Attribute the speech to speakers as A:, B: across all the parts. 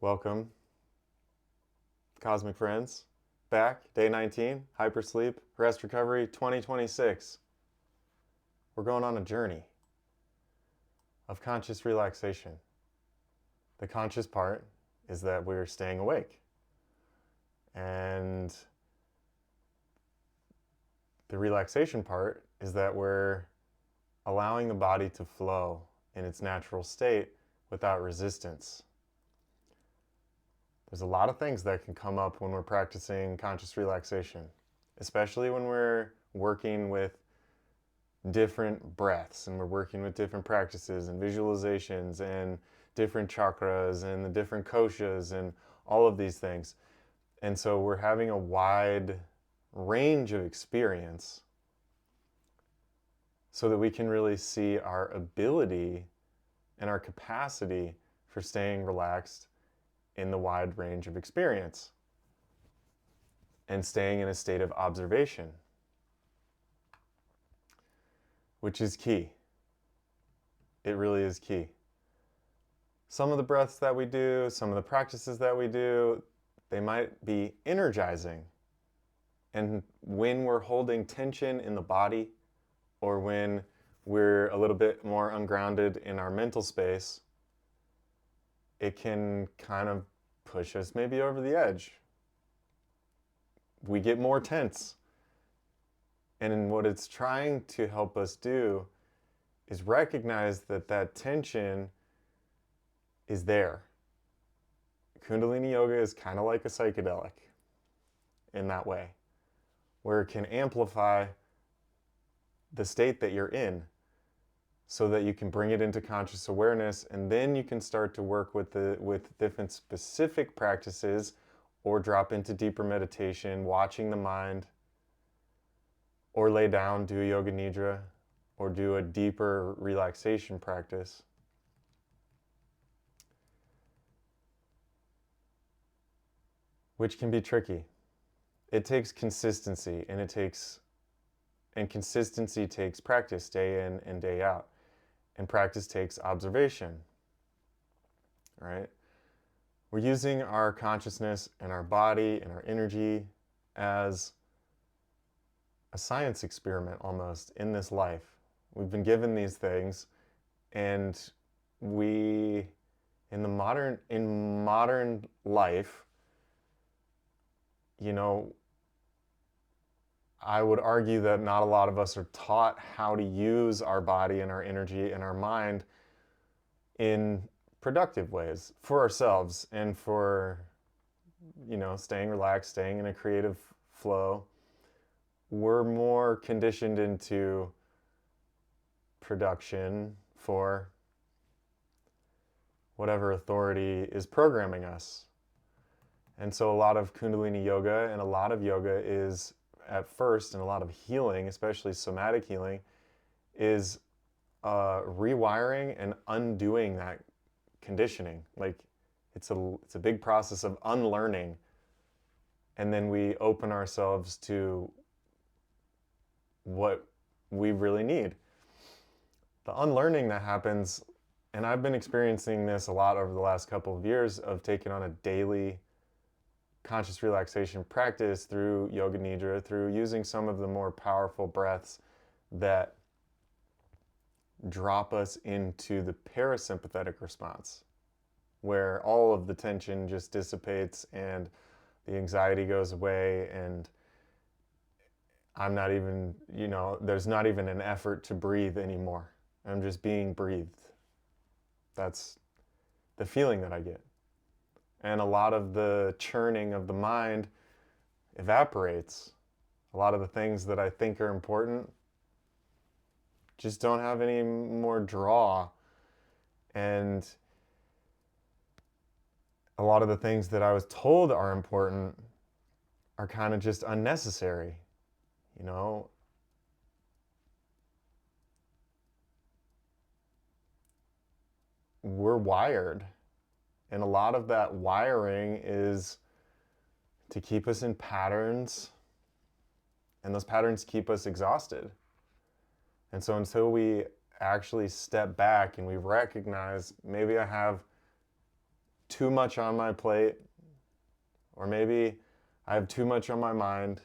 A: Welcome, Cosmic Friends. Back, day 19, Hypersleep, Rest Recovery 2026. We're going on a journey of conscious relaxation. The conscious part is that we're staying awake. And the relaxation part is that we're allowing the body to flow in its natural state without resistance. There's a lot of things that can come up when we're practicing conscious relaxation, especially when we're working with different breaths and we're working with different practices and visualizations and different chakras and the different koshas and all of these things. And so we're having a wide range of experience so that we can really see our ability and our capacity for staying relaxed in the wide range of experience and staying in a state of observation, which is key. It really is key. Some of the breaths that we do, some of the practices that we do, they might be energizing. And when we're holding tension in the body, or when we're a little bit more ungrounded in our mental space, it can kind of push us maybe over the edge. We get more tense. And what it's trying to help us do is recognize that that tension is there. Kundalini yoga is kind of like a psychedelic in that way, where it can amplify the state that you're in so that you can bring it into conscious awareness, and then you can start to work with different specific practices or drop into deeper meditation, watching the mind, or lay down, do a yoga nidra, or do a deeper relaxation practice. Which can be tricky. It takes consistency, and consistency takes practice day in and day out. And practice takes observation, right? We're using our consciousness and our body and our energy as a science experiment almost in this life. We've been given these things, and we, in modern life, I would argue that not a lot of us are taught how to use our body and our energy and our mind in productive ways for ourselves and for, staying relaxed, staying in a creative flow. We're more conditioned into production for whatever authority is programming us. And so a lot of Kundalini yoga and a lot of yoga is at first, and a lot of healing, especially somatic healing, is rewiring and undoing that conditioning. Like it's a big process of unlearning, and then we open ourselves to what we really need. The unlearning that happens, and I've been experiencing this a lot over the last couple of years of taking on a daily conscious relaxation practice through yoga nidra, through using some of the more powerful breaths that drop us into the parasympathetic response, where all of the tension just dissipates and the anxiety goes away, and I'm not even, there's not even an effort to breathe anymore. I'm just being breathed. That's the feeling that I get. And a lot of the churning of the mind evaporates. A lot of the things that I think are important just don't have any more draw. And a lot of the things that I was told are important are kind of just unnecessary. We're wired. And a lot of that wiring is to keep us in patterns, and those patterns keep us exhausted. And so until we actually step back and we recognize, maybe I have too much on my plate, or maybe I have too much on my mind.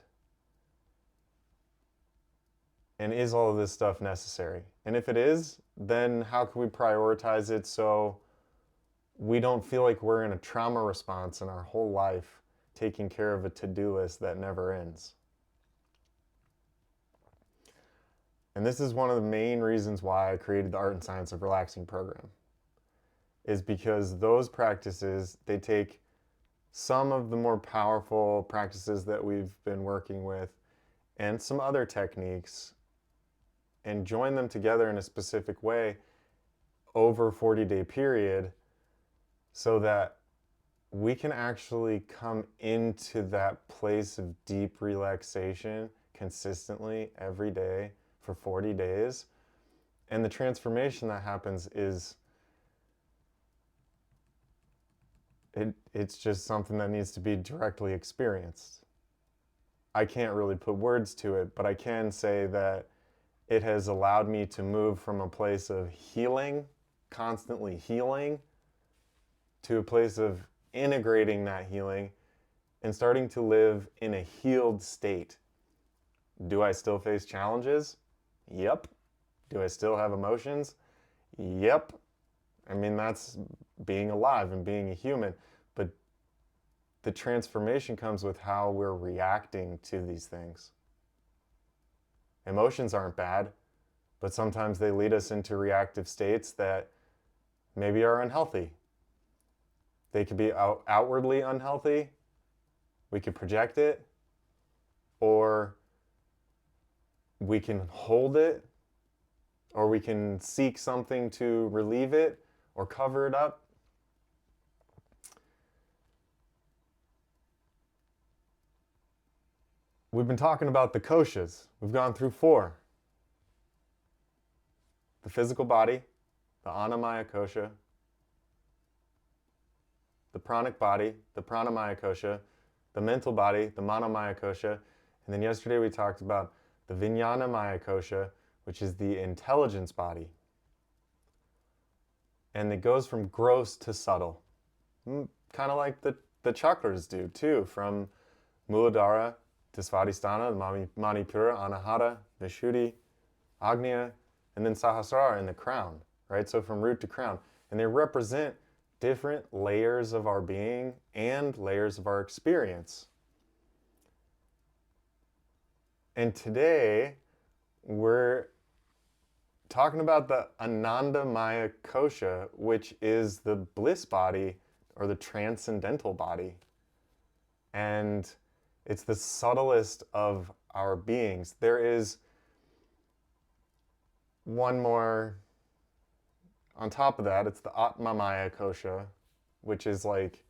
A: And is all of this stuff necessary? And if it is, then how can we prioritize it so we don't feel like we're in a trauma response in our whole life taking care of a to-do list that never ends? And this is one of the main reasons why I created the Art and Science of Relaxing program, is because those practices, they take some of the more powerful practices that we've been working with and some other techniques and join them together in a specific way over a 40-day period so that we can actually come into that place of deep relaxation consistently every day for 40 days. And the transformation that happens is it's just something that needs to be directly experienced. I can't really put words to it, but I can say that it has allowed me to move from a place of healing, constantly healing, to a place of integrating that healing and starting to live in a healed state. Do I still face challenges? Yep. Do I still have emotions? Yep. I mean, that's being alive and being a human. But the transformation comes with how we're reacting to these things. Emotions aren't bad, but sometimes they lead us into reactive states that maybe are unhealthy. They could be outwardly unhealthy. We could project it, or we can hold it, or we can seek something to relieve it or cover it up. We've been talking about the koshas. We've gone through 4. The physical body, the Anandamaya Kosha, the pranic body, the Pranamaya Kosha, the mental body, the Manomaya Kosha, and then yesterday we talked about the Vijnanamaya Kosha, which is the intelligence body. And it goes from gross to subtle, kind of like the chakras do too, from Muladhara to Svadhisthana, Manipura, Anahata, Vishuddhi, Agnya, and then Sahasrara in the crown, right? So from root to crown. And they represent different layers of our being and layers of our experience. And today, we're talking about the Anandamaya Kosha, which is the bliss body or the transcendental body. And it's the subtlest of our beings. There is one more on top of that. It's the Atmamaya Kosha, which is like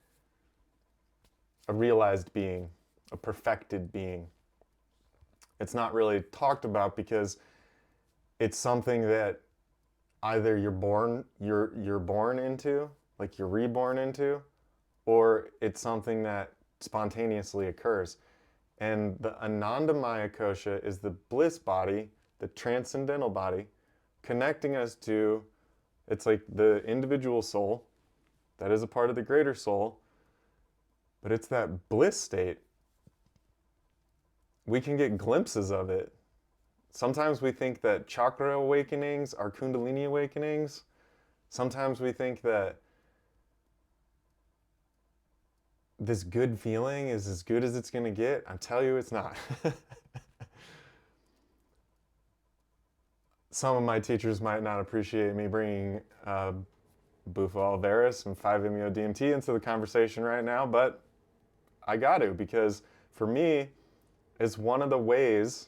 A: a realized being, a perfected being. It's not really talked about because it's something that either you're born into, like you're reborn into, or it's something that spontaneously occurs. And the Anandamaya Kosha is the bliss body, the transcendental body, connecting us to, it's like the individual soul that is a part of the greater soul, but it's that bliss state. We can get glimpses of it. Sometimes we think that chakra awakenings are Kundalini awakenings. Sometimes we think that this good feeling is as good as it's going to get. I tell you, it's not. Some of my teachers might not appreciate me bringing Bufo Alvarez and 5-MeO-DMT into the conversation right now, but I got to, because for me, it's one of the ways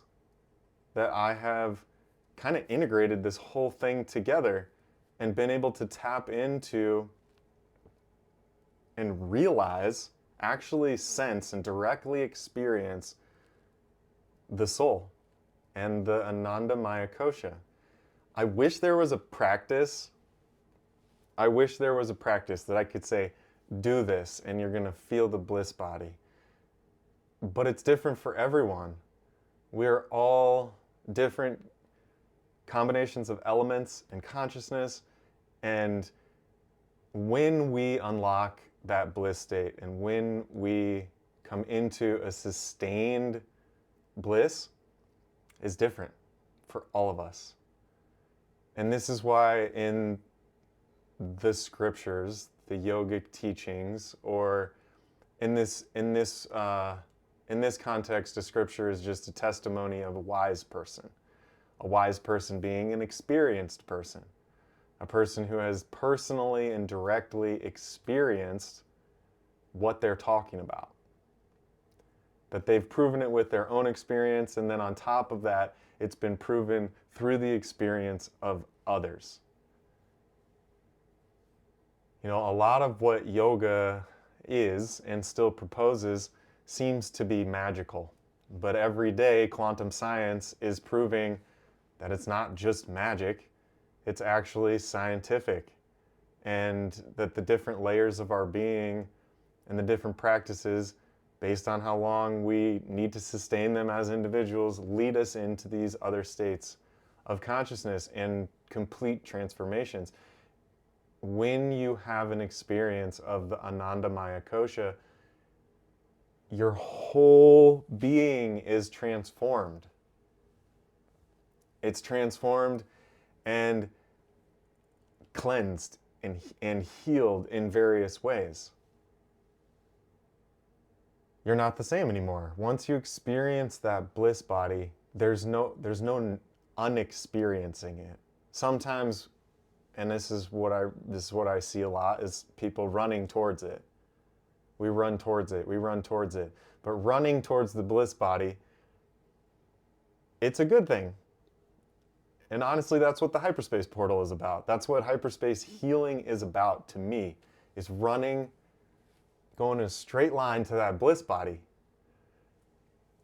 A: that I have kind of integrated this whole thing together and been able to tap into and realize, actually sense and directly experience the soul and the Anandamaya Kosha. I wish there was a practice. I wish there was a practice that I could say, do this and you're going to feel the bliss body. But it's different for everyone. We're all different combinations of elements and consciousness, and when we unlock that bliss state and when we come into a sustained bliss is different for all of us. And this is why in the scriptures, the yogic teachings, or in this context, a scripture is just a testimony of a wise person. A wise person being an experienced person, a person who has personally and directly experienced what they're talking about. That they've proven it with their own experience, and then on top of that, it's been proven through the experience of others. You know, a lot of what yoga is and still proposes seems to be magical. But every day, quantum science is proving that it's not just magic, it's actually scientific. And that the different layers of our being and the different practices, based on how long we need to sustain them as individuals, lead us into these other states of consciousness and complete transformations. When you have an experience of the Anandamaya Kosha, your whole being is transformed. It's transformed and cleansed and healed in various ways. You're not the same anymore. Once you experience that bliss body, there's no unexperiencing it. Sometimes, and this is what I see a lot, is people running towards it. We run towards it. We run towards it. But running towards the bliss body, it's a good thing. And honestly, that's what the hyperspace portal is about. That's what hyperspace healing is about to me, is running, going in a straight line to that bliss body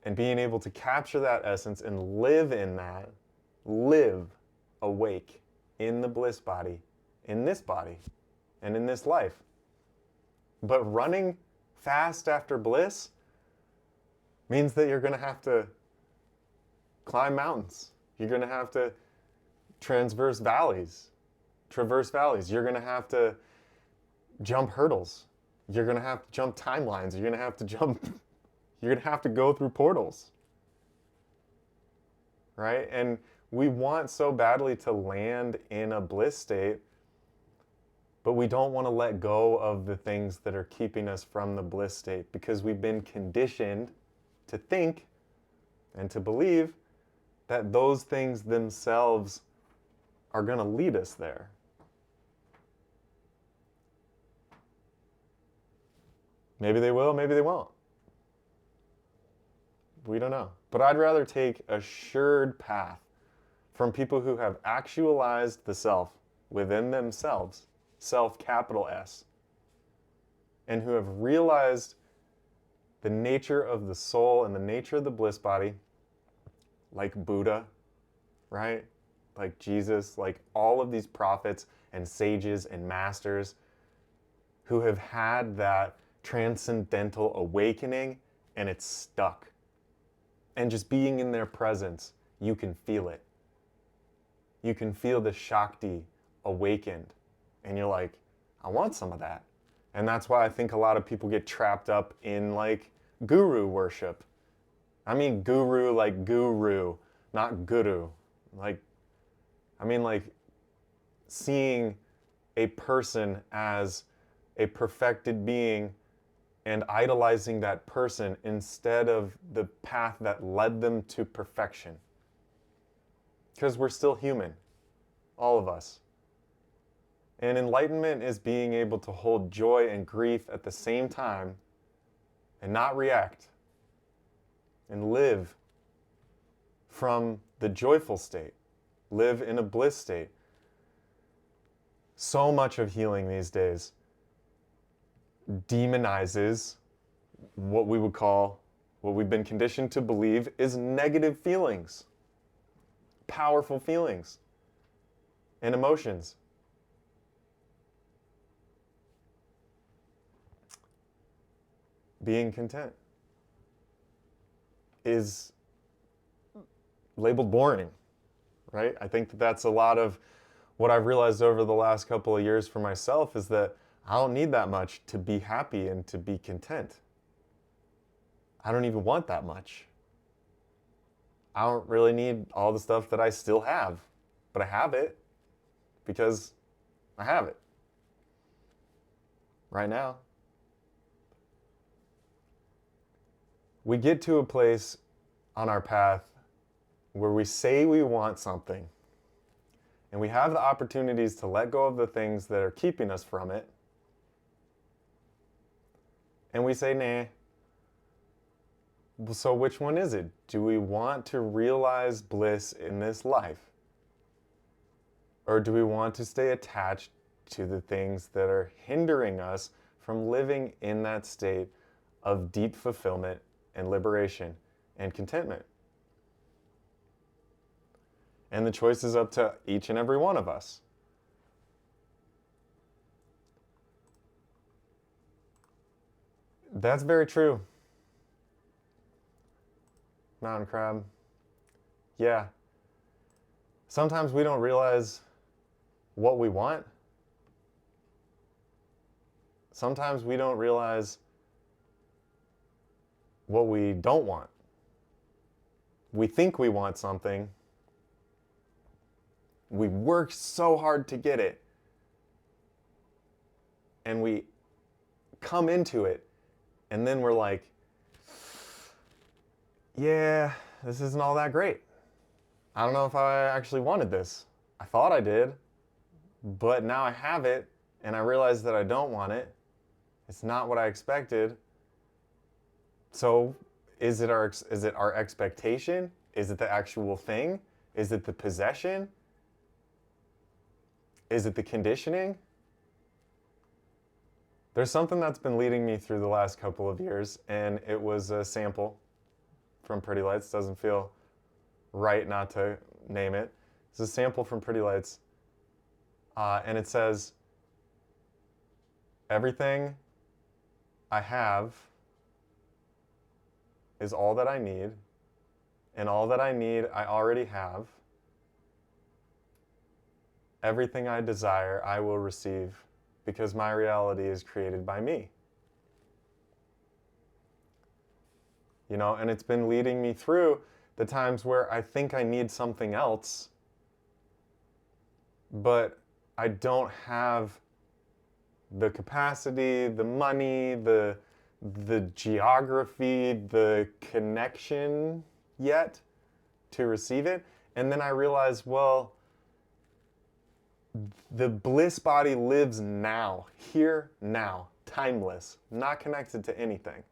A: and being able to capture that essence and live in that, live awake in the bliss body, in this body, and in this life. But running fast after bliss means that you're going to have to climb mountains. You're going to have to traverse valleys. You're going to have to jump hurdles. You're going to have to jump timelines. You're going to have to go through portals. Right? And we want so badly to land in a bliss state, but we don't want to let go of the things that are keeping us from the bliss state because we've been conditioned to think and to believe that those things themselves are going to lead us there. Maybe they will, maybe they won't. We don't know. But I'd rather take a assured path from people who have actualized the self within themselves, self capital S, and who have realized the nature of the soul and the nature of the bliss body, like Buddha, right? Like Jesus, like all of these prophets and sages and masters who have had that transcendental awakening and it's stuck. And just being in their presence, you can feel it. You can feel the Shakti awakened. And you're like, I want some of that. And that's why I think a lot of people get trapped up in like guru worship. I mean guru like guru, not guru. Like, I mean like seeing a person as a perfected being and idolizing that person instead of the path that led them to perfection. Because we're still human, all of us. And enlightenment is being able to hold joy and grief at the same time and not react and live from the joyful state, live in a bliss state. So much of healing these days demonizes what we would call, what we've been conditioned to believe is negative feelings, powerful feelings and emotions. Being content is labeled boring, right? I think that that's a lot of what I've realized over the last couple of years for myself is that I don't need that much to be happy and to be content. I don't even want that much. I don't really need all the stuff that I still have, but I have it because I have it right now. We get to a place on our path where we say we want something, and we have the opportunities to let go of the things that are keeping us from it, and we say, nah. So which one is it? Do we want to realize bliss in this life? Or do we want to stay attached to the things that are hindering us from living in that state of deep fulfillment and liberation and contentment? And the choice is up to each and every one of us. That's very true. Mountain crab. Yeah. Sometimes we don't realize what we want. Sometimes we don't realize what we don't want. We think we want something. We work so hard to get it. And we come into it. And then we're like, yeah, this isn't all that great. I don't know if I actually wanted this. I thought I did, but now I have it and I realize that I don't want it. It's not what I expected. So is it our expectation? Is it the actual thing? Is it the possession? Is it the conditioning? There's something that's been leading me through the last couple of years, and it was a sample from Pretty Lights. Doesn't feel right not to name it. It's a sample from Pretty Lights, and it says, everything I have is all that I need, and all that I need I already have. Everything I desire I will receive, because my reality is created by me. You know, and it's been leading me through the times where I think I need something else, but I don't have the capacity, the money, the geography, the connection yet to receive it. And then I realize, well, the bliss body lives now, here, now, timeless, not connected to anything.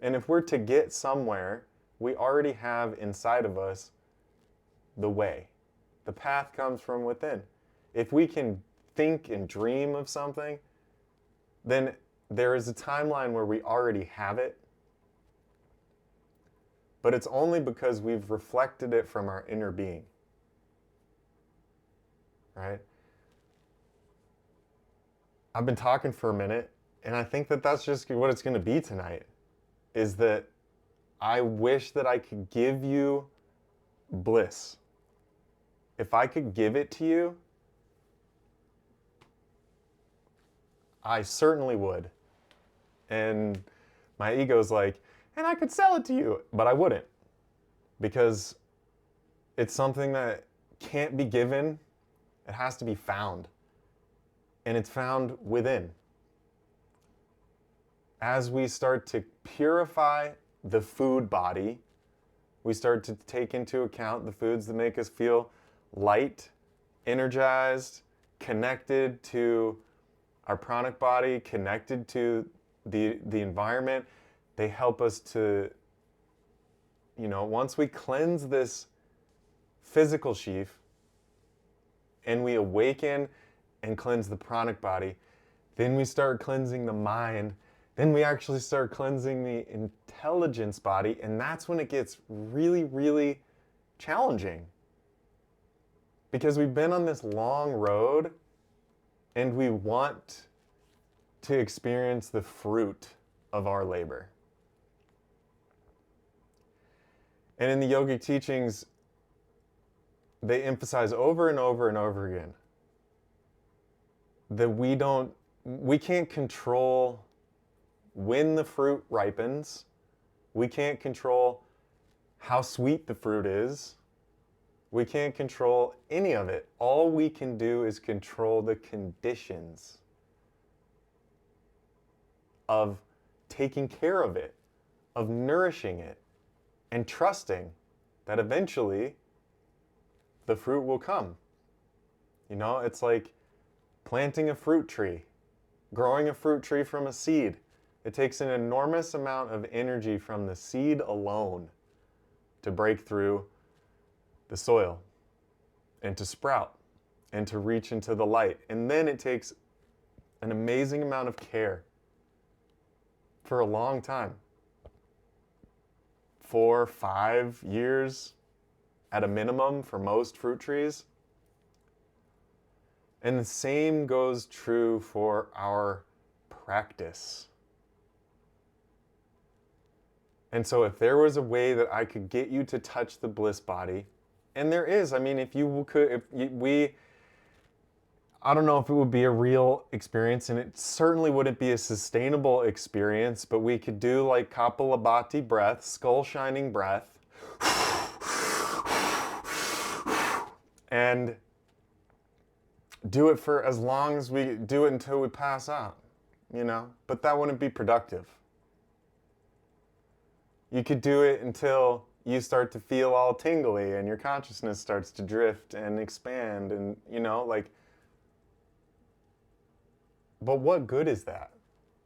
A: And if we're to get somewhere, we already have inside of us the way. The path comes from within. If we can think and dream of something, then there is a timeline where we already have it. But it's only because we've reflected it from our inner being. Right? I've been talking for a minute, and I think that that's just what it's going to be tonight, is that I wish that I could give you bliss. If I could give it to you, I certainly would. And my ego's like, and I could sell it to you, but I wouldn't, because it's something that can't be given. It has to be found. And it's found within. As we start to purify the food body, we start to take into account the foods that make us feel light, energized, connected to our pranic body, connected to the environment. They help us to, once we cleanse this physical sheath and we awaken and cleanse the pranic body, then we start cleansing the mind. Then we actually start cleansing the intelligence body, and that's when it gets really, really challenging. Because we've been on this long road, and we want to experience the fruit of our labor. And in the yogic teachings, they emphasize over and over and over again that we can't control when the fruit ripens. We can't control how sweet the fruit is. We can't control any of it. All we can do is control the conditions of taking care of it, of nourishing it, and trusting that eventually the fruit will come. You know, it's like planting a fruit tree, growing a fruit tree from a seed. It takes an enormous amount of energy from the seed alone to break through the soil and to sprout and to reach into the light. And then it takes an amazing amount of care for a long time. 4, 5 years at a minimum for most fruit trees. And the same goes true for our practice. And so if there was a way that I could get you to touch the bliss body, and there is, I mean, if you could, I don't know if it would be a real experience, and it certainly wouldn't be a sustainable experience, but we could do like Kapalabhati breath, skull shining breath, and do it for as long as we do it until we pass out, you know? But that wouldn't be productive. You could do it until you start to feel all tingly and your consciousness starts to drift and expand and, you know, like, but what good is that?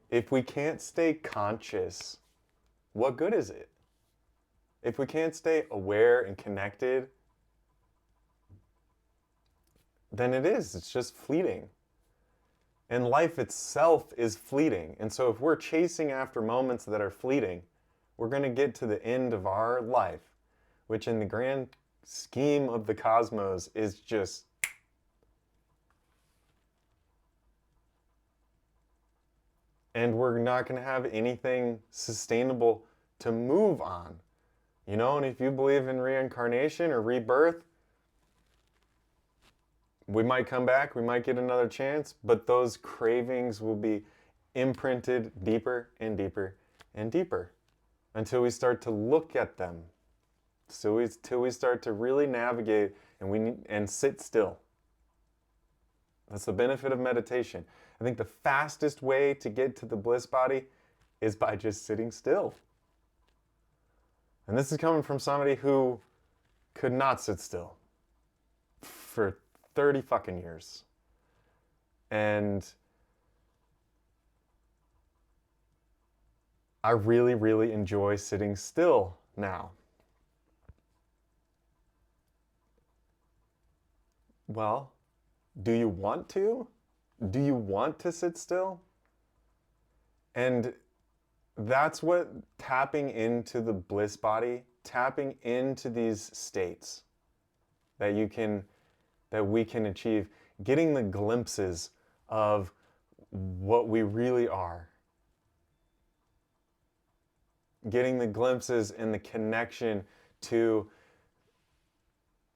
A: If we can't stay conscious, what good is it? If we can't stay aware and connected, then it's just fleeting. And life itself is fleeting. And so if we're chasing after moments that are fleeting, we're going to get to the end of our life, which in the grand scheme of the cosmos is just and we're not going to have anything sustainable to move on. You know, and if you believe in reincarnation or rebirth, we might come back, we might get another chance, but those cravings will be imprinted deeper and deeper and deeper until we start to look at them. So till we start to really navigate and sit still. That's the benefit of meditation. I think the fastest way to get to the bliss body is by just sitting still. And this is coming from somebody who could not sit still for 30 fucking years. And I really, really enjoy sitting still now. Well, do you want to? Do you want to sit still? And that's what tapping into the bliss body, tapping into these states that we can achieve, getting the glimpses of what we really are, getting the glimpses and the connection to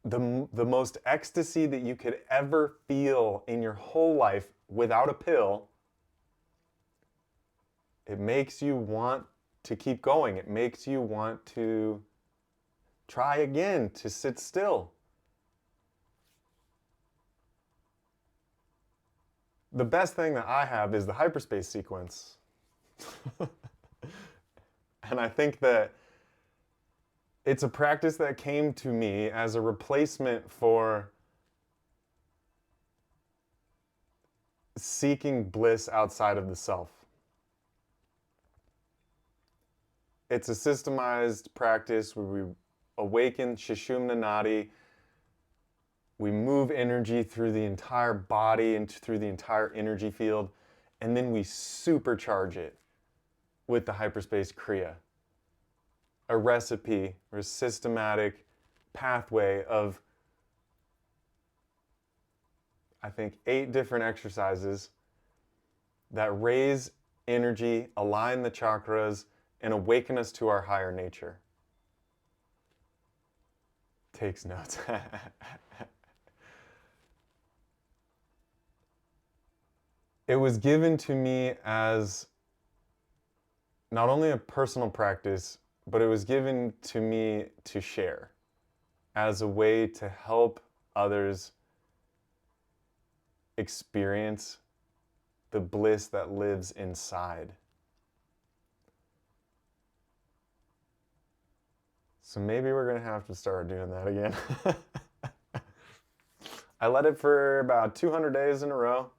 A: the most ecstasy that you could ever feel in your whole life without a pill. It makes you want to keep going. It makes you want to try again, to sit still. The best thing that I have is the hyperspace sequence. And I think that it's a practice that came to me as a replacement for seeking bliss outside of the self. It's a systemized practice where we awaken Sushumna Nadi. We move energy through the entire body and through the entire energy field, and then we supercharge it with the Hyperspace Kriya. A recipe or a systematic pathway of, I think, 8 different exercises that raise energy, align the chakras, and awaken us to our higher nature. Takes notes. it was given to me as not only a personal practice, but it was given to me to share as a way to help others experience the bliss that lives inside. So maybe we're going to have to start doing that again. I led it for about 200 days in a row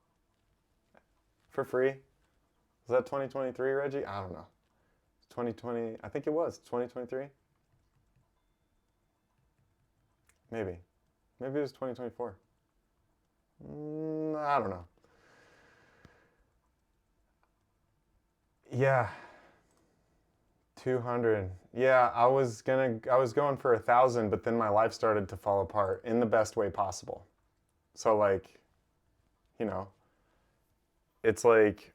A: for free. Was that 2023, Reggie? I don't know. 2020, I think it was 2023. Maybe. Maybe it was 2024. I don't know. Yeah. 200. Yeah, I was going for 1,000, but then my life started to fall apart in the best way possible. So like, you know, it's like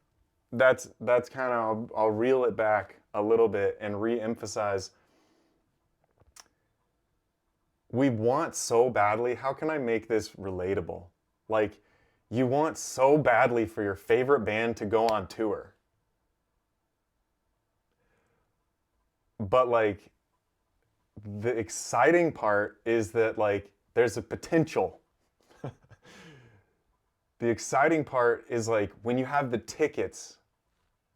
A: that's kind of, I'll reel it back a little bit and re-emphasize. We want so badly, how can I make this relatable? Like, you want so badly for your favorite band to go on tour. But like, the exciting part is that like, there's a potential. The exciting part is like, when you have the tickets,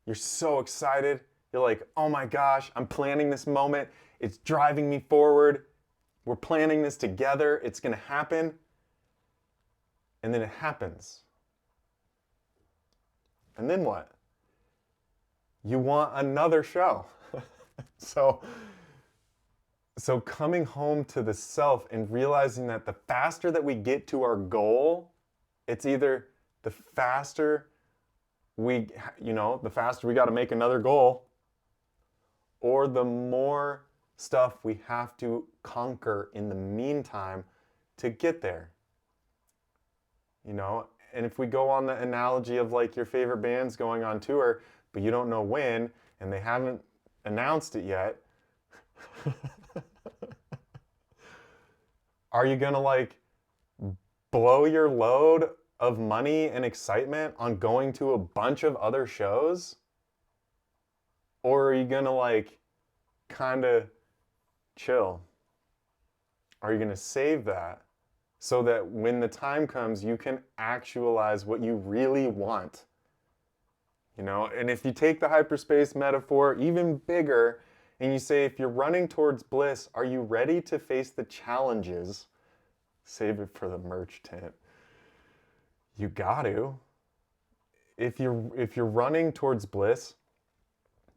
A: you're so excited. You're like, oh my gosh, I'm planning this moment. It's driving me forward. We're planning this together. It's going to happen. And then it happens. And then what? You want another show. So coming home to the self and realizing that the faster that we get to our goal, it's either the faster the faster we got to make another goal, or the more stuff we have to conquer in the meantime to get there. And if we go on the analogy of like your favorite band's going on tour, but you don't know when, and they haven't announced it yet, are you gonna like blow your load of money and excitement on going to a bunch of other shows? Or are you gonna like kind of chill? Are you gonna save that so that when the time comes, you can actualize what you really want? And if you take the hyperspace metaphor even bigger, and you say, if you're running towards bliss, are you ready to face the challenges? Save it for the merch tent. You got to. If you're running towards bliss,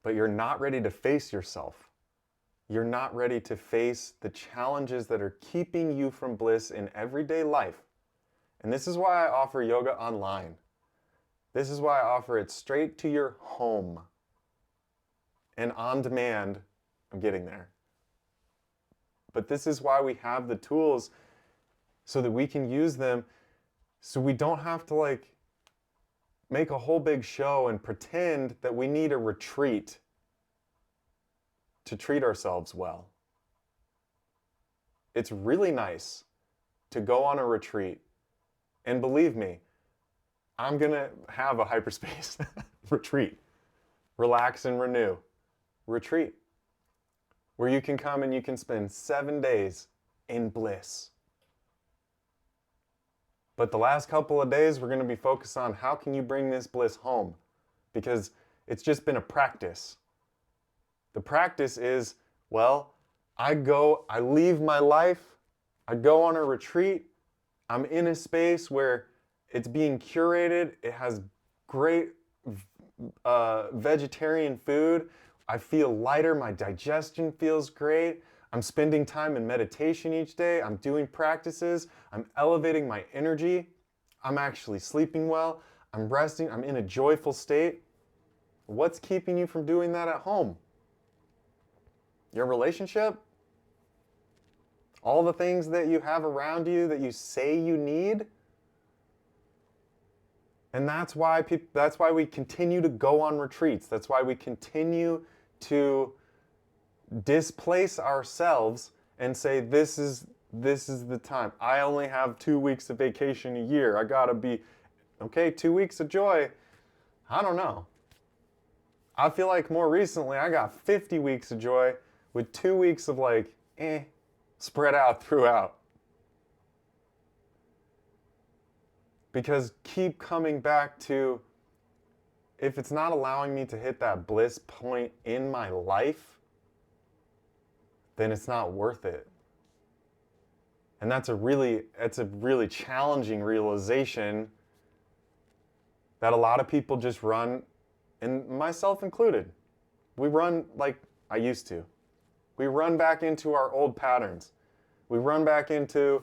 A: but you're not ready to face yourself, you're not ready to face the challenges that are keeping you from bliss in everyday life. And this is why I offer yoga online. This is why I offer it straight to your home and on demand. I'm getting there. But this is why we have the tools, so that we can use them, so we don't have to like make a whole big show and pretend that we need a retreat to treat ourselves well. It's really nice to go on a retreat. And believe me, I'm going to have a hyperspace retreat. Relax and renew retreat, where you can come and you can spend 7 days in bliss. But the last couple of days, we're going to be focused on how can you bring this bliss home? Because it's just been a practice. The practice is, well, I leave my life, I go on a retreat, I'm in a space where it's being curated, it has great vegetarian food, I feel lighter, my digestion feels great, I'm spending time in meditation each day, I'm doing practices, I'm elevating my energy, I'm actually sleeping well, I'm resting, I'm in a joyful state. What's keeping you from doing that at home? Your relationship? All the things that you have around you that you say you need? And that's why we continue to go on retreats. That's why we continue to displace ourselves and say, this is the time. I only have 2 weeks of vacation a year. I gotta be, okay, 2 weeks of joy. I don't know. I feel like more recently I got 50 weeks of joy with 2 weeks of like, spread out throughout. Because keep coming back to, if it's not allowing me to hit that bliss point in my life, then it's not worth it. And that's a really challenging realization that a lot of people just run, and myself included. We run like I used to. We run back into our old patterns. We run back into,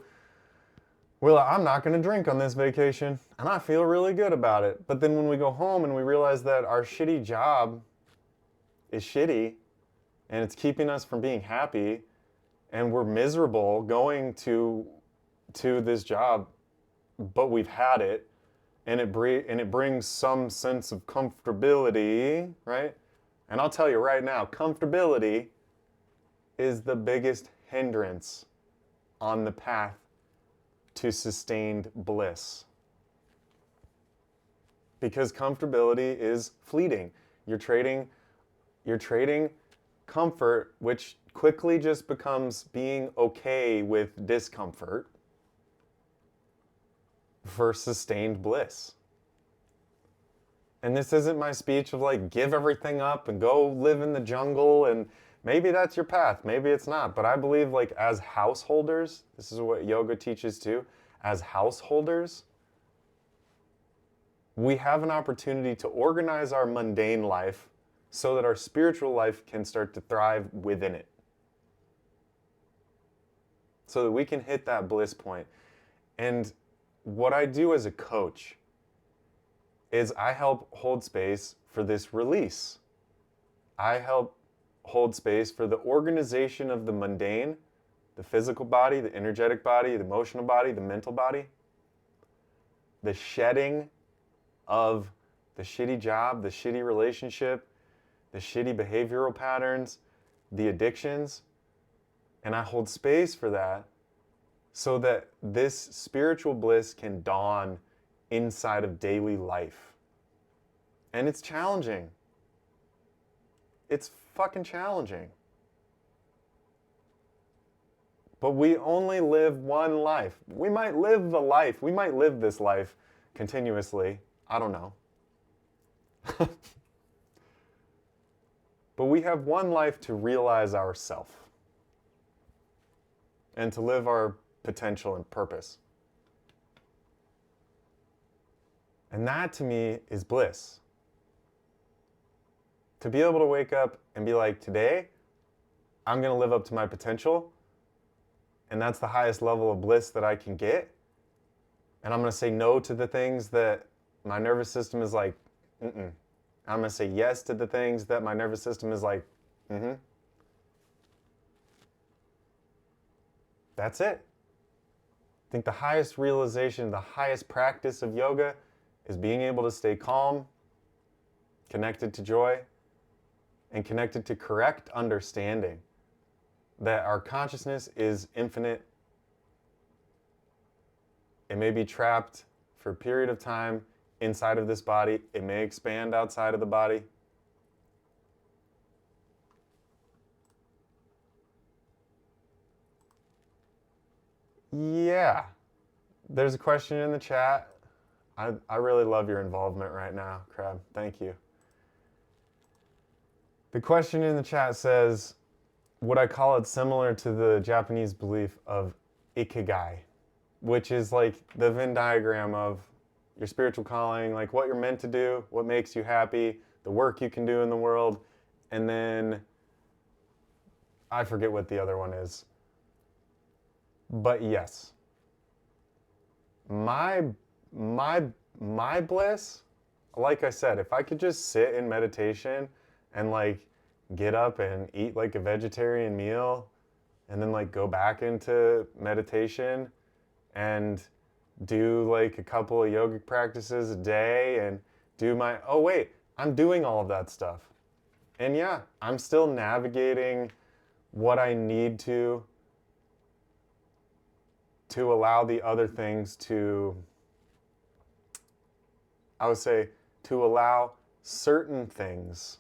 A: well, I'm not going to drink on this vacation, and I feel really good about it. But then when we go home and we realize that our shitty job is shitty, and it's keeping us from being happy, and we're miserable going to this job, but we've had it, and it brings some sense of comfortability, right? And I'll tell you right now, comfortability is the biggest hindrance on the path to sustained bliss. Because comfortability is fleeting. You're trading comfort, which quickly just becomes being okay with discomfort, for sustained bliss. And this isn't my speech of like, give everything up and go live in the jungle, and maybe that's your path, maybe it's not. But I believe, like, as householders, this is what yoga teaches too, as householders, we have an opportunity to organize our mundane life so that our spiritual life can start to thrive within it. So that we can hit that bliss point. And what I do as a coach is I help hold space for this release. I help hold space for the organization of the mundane, the physical body, the energetic body, the emotional body, the mental body, the shedding of the shitty job, the shitty relationship, the shitty behavioral patterns, the addictions. And I hold space for that so that this spiritual bliss can dawn inside of daily life. And it's challenging. It's fucking challenging. But we only live one life. We might live this life continuously. I don't know. But we have one life to realize ourself and to live our potential and purpose. And that to me is bliss. To be able to wake up and be like, today, I'm going to live up to my potential, and that's the highest level of bliss that I can get. And I'm going to say no to the things that my nervous system is like, mm-mm. I'm going to say yes to the things that my nervous system is like, mm-hmm. That's it. I think the highest realization, the highest practice of yoga is being able to stay calm, connected to joy, and connected to correct understanding that our consciousness is infinite. It may be trapped for a period of time inside of this body. It may expand outside of the body. Yeah. There's a question in the chat. I really love your involvement right now, Crab. Thank you. The question in the chat says, would I call it similar to the Japanese belief of ikigai, which is like the Venn diagram of your spiritual calling, like what you're meant to do, what makes you happy, the work you can do in the world, and then I forget what the other one is. But yes, my bliss, like I said, if I could just sit in meditation and like get up and eat like a vegetarian meal and then like go back into meditation and do like a couple of yogic practices a day and do my, oh wait, I'm doing all of that stuff. And yeah, I'm still navigating what I need to allow the other things to, I would say, to allow certain things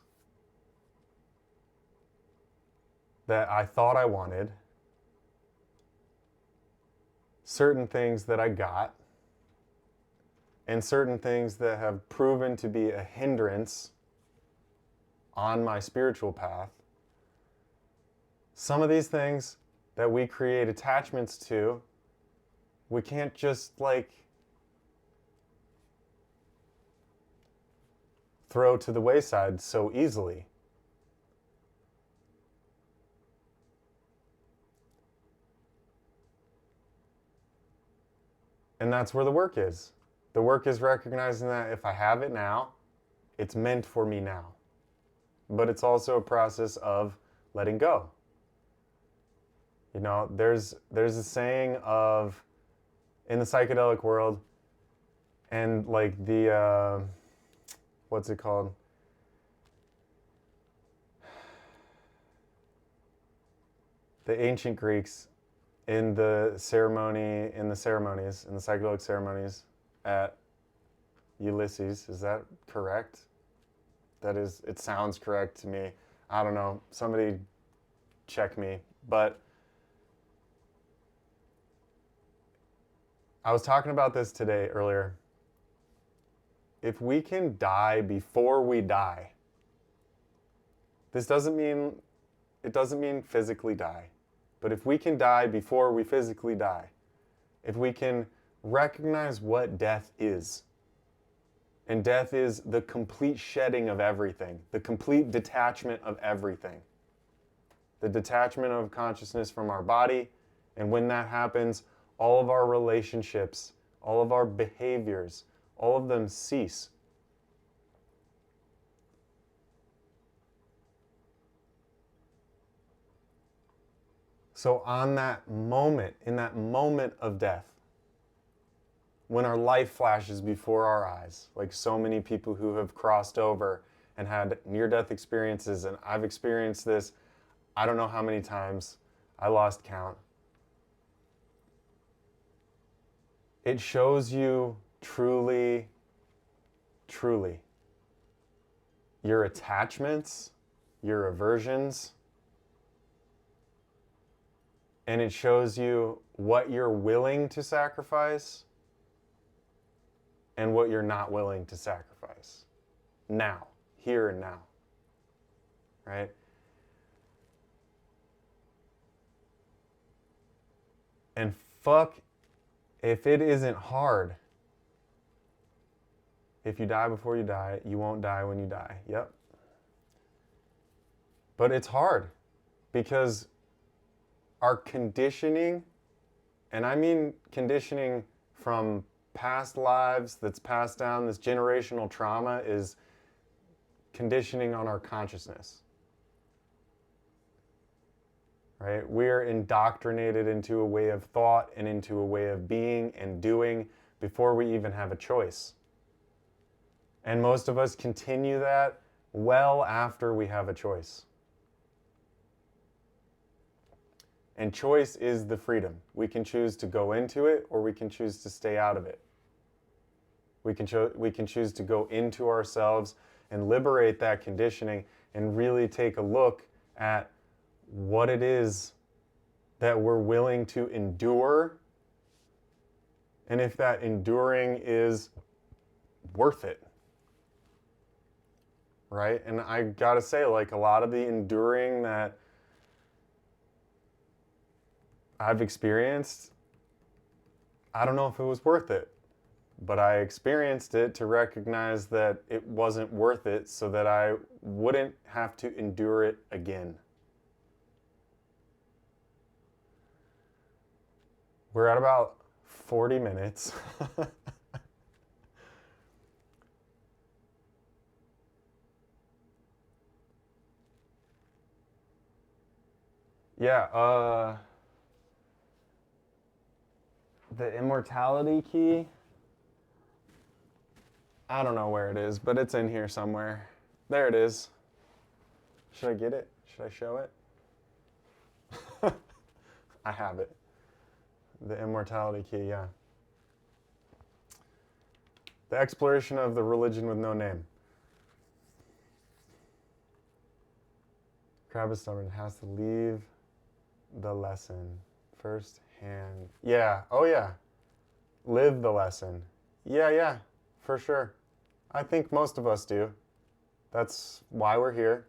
A: that I thought I wanted, certain things that I got, and certain things that have proven to be a hindrance on my spiritual path. Some of these things that we create attachments to, we can't just like throw to the wayside so easily. And that's where the work is. The work is recognizing that if I have it now, it's meant for me now. But it's also a process of letting go. You know, there's a saying of, in the psychedelic world, and like the, what's it called? The ancient Greeks, in the ceremonies, in the psychedelic ceremonies at Ulysses, is that correct? That is, it sounds correct to me. I don't know, somebody check me. But I was talking about this today earlier. If we can die before we die, this doesn't mean, it doesn't mean physically die, but if we can die before we physically die, if we can recognize what death is, and death is the complete shedding of everything, the complete detachment of everything, the detachment of consciousness from our body, and when that happens, all of our relationships, all of our behaviors, all of them cease. So on that moment, in that moment of death, when our life flashes before our eyes, like so many people who have crossed over and had near-death experiences, and I've experienced this, I don't know how many times, I lost count. It shows you truly, truly, your attachments, your aversions, and it shows you what you're willing to sacrifice and what you're not willing to sacrifice. Now, here and now, right? And fuck if it isn't hard. If you die before you die, you won't die when you die. Yep. But it's hard because our conditioning, and I mean conditioning from past lives that's passed down, this generational trauma is conditioning on our consciousness. Right? We're indoctrinated into a way of thought and into a way of being and doing before we even have a choice. And most of us continue that well after we have a choice. And choice is the freedom. We can choose to go into it or we can choose to stay out of it. We can choose to go into ourselves and liberate that conditioning and really take a look at what it is that we're willing to endure, and if that enduring is worth it, right? And I gotta say, like, a lot of the enduring that I've experienced, I don't know if it was worth it, but I experienced it to recognize that it wasn't worth it so that I wouldn't have to endure it again. We're at about 40 minutes. Yeah, the immortality key, I don't know where it is, but it's in here somewhere. There it is. Should I get it? Should I show it? I have it. The immortality key, yeah. The exploration of the religion with no name. Crab is stubborn, has to leave the lesson first hand. Yeah, oh yeah. Live the lesson. Yeah, for sure. I think most of us do. That's why we're here.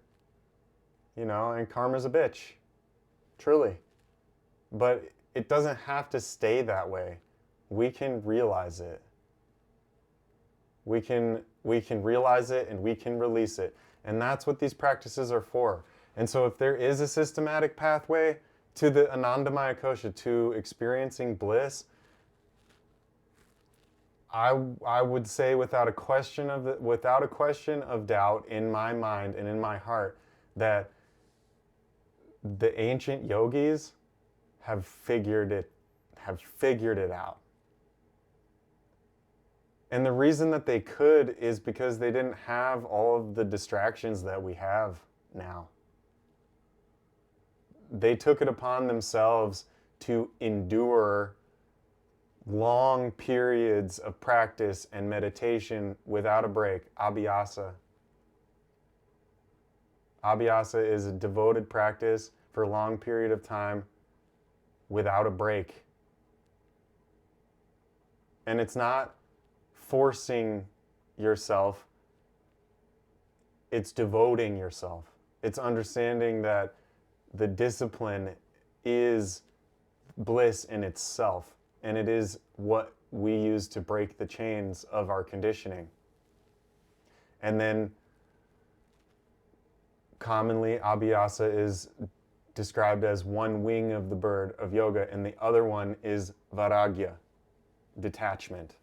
A: You know, and karma's a bitch. Truly. But it doesn't have to stay that way. We can realize it. We can realize it and we can release it. And that's what these practices are for. And so if there is a systematic pathway to the Anandamaya Kosha, to experiencing bliss, I would say without a question of doubt in my mind and in my heart that the ancient yogis have figured it out. And the reason that they could is because they didn't have all of the distractions that we have now. They took it upon themselves to endure long periods of practice and meditation without a break. Abhyasa. Abhyasa is a devoted practice for a long period of time without a break. And it's not forcing yourself, it's devoting yourself. It's understanding that the discipline is bliss in itself, and it is what we use to break the chains of our conditioning. And then commonly, abhyasa is described as one wing of the bird of yoga, and the other one is vairagya, detachment.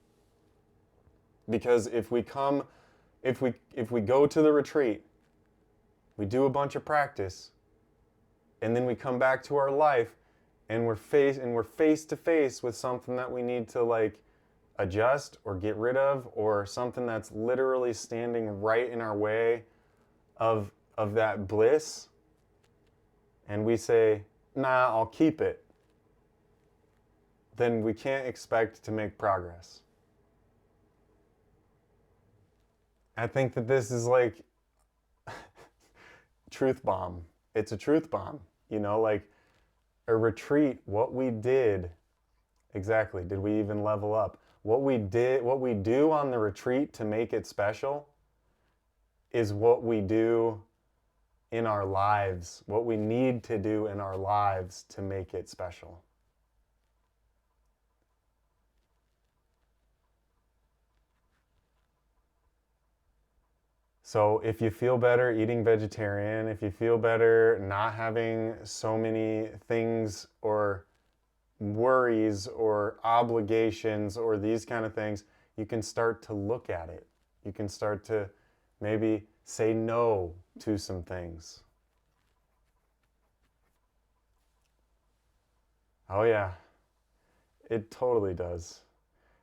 A: Because if we go to the retreat, we do a bunch of practice, and then we come back to our life, and we're face to face with something that we need to like adjust or get rid of, or something that's literally standing right in our way of that bliss, and we say, nah, I'll keep it, then we can't expect to make progress. I think that this is like truth bomb. It's a truth bomb. You know, like a retreat, what we did, exactly, did we even level up? What we do on the retreat to make it special is what we do in our lives, what we need to do in our lives to make it special. So if you feel better eating vegetarian, if you feel better not having so many things or worries or obligations or these kind of things, you can start to look at it. You can start to maybe say no to some things. Oh yeah, it totally does.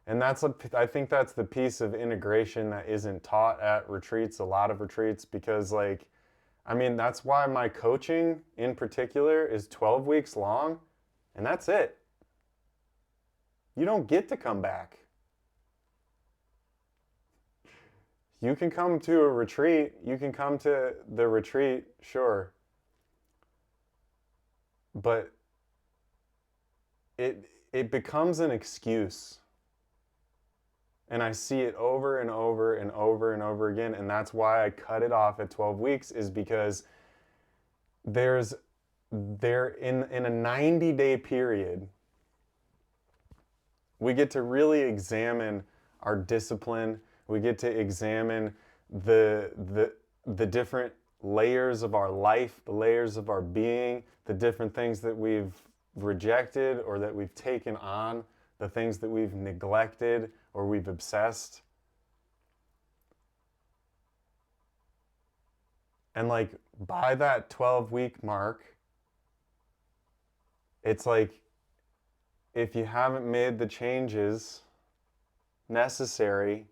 A: And I think that's the piece of integration that isn't taught at retreats, a lot of retreats, because like, I mean, that's why my coaching in particular is 12 weeks long, and that's it. You don't get to come back. You can come to a retreat, you can come to the retreat, sure. But it becomes an excuse. And I see it over and over and over and over again. And that's why I cut it off at 12 weeks, is because in a 90-day period, we get to really examine our discipline. We get to examine the different layers of our life, the layers of our being, the different things that we've rejected or that we've taken on, the things that we've neglected or we've obsessed. And like by that 12-week mark, it's like, if you haven't made the changes necessary,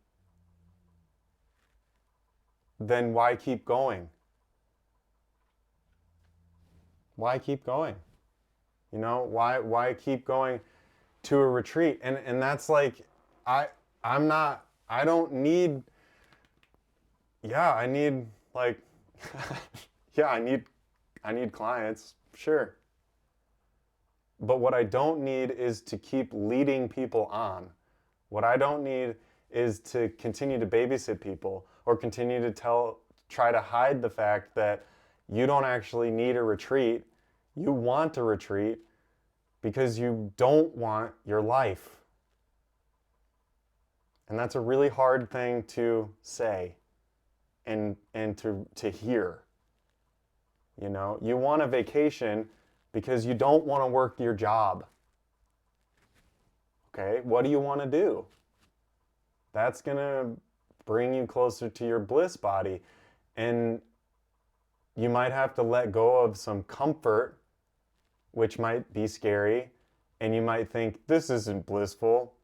A: then why keep going? Why keep going? You know, why keep going to a retreat? And that's like, I'm not I don't need, yeah, I need like, yeah, I need clients, sure. But what I don't need is to keep leading people on. What I don't need is to continue to babysit people or continue to try to hide the fact that you don't actually need a retreat. You want a retreat because you don't want your life. And that's a really hard thing to say and to hear. You know, you want a vacation because you don't want to work your job. Okay, what do you want to do? That's going to bring you closer to your bliss body. And you might have to let go of some comfort, which might be scary. And you might think, this isn't blissful.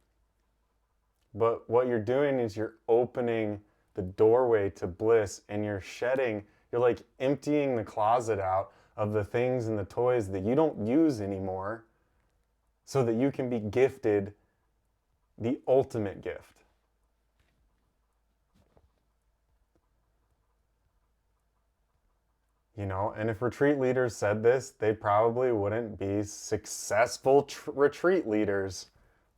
A: But what you're doing is you're opening the doorway to bliss and you're shedding, you're like emptying the closet out of the things and the toys that you don't use anymore so that you can be gifted the ultimate gift. You know, and if retreat leaders said this, they probably wouldn't be successful retreat leaders.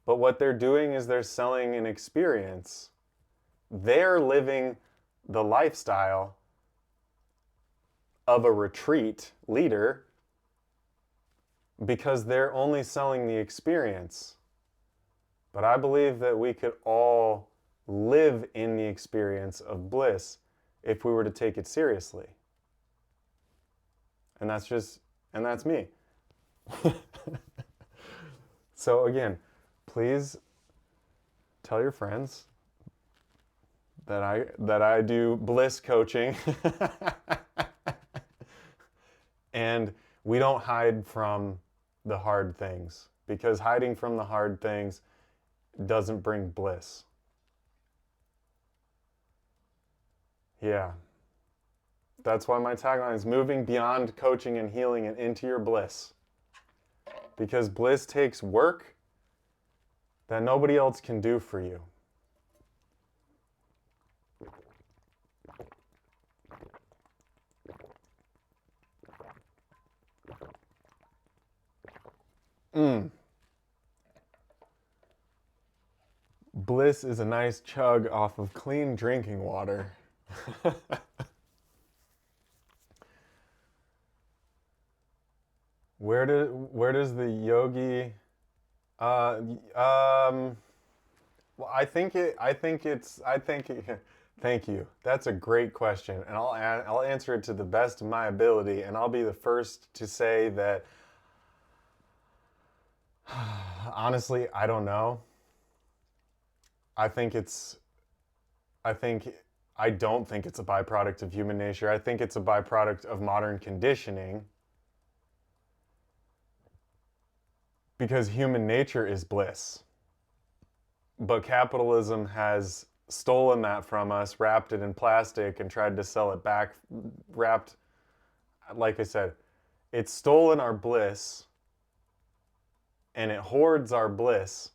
A: But what they're doing is they're selling an experience. They're living the lifestyle of a retreat leader because they're only selling the experience. But I believe that we could all live in the experience of bliss if we were to take it seriously. And that's me. So again, please tell your friends that I do bliss coaching. And we don't hide from the hard things because hiding from the hard things doesn't bring bliss. Yeah. That's why my tagline is moving beyond coaching and healing and into your bliss. Because bliss takes work that nobody else can do for you. Bliss is a nice chug off of clean drinking water. Where does the yogi well, thank you. That's a great question, and I'll answer it to the best of my ability, and I'll be the first to say that honestly, I don't know. I think it's I think I don't think it's a byproduct of human nature. I think it's a byproduct of modern conditioning because human nature is bliss. But capitalism has stolen that from us, wrapped it in plastic, and tried to sell it back, wrapped, like I said, it's stolen our bliss and it hoards our bliss.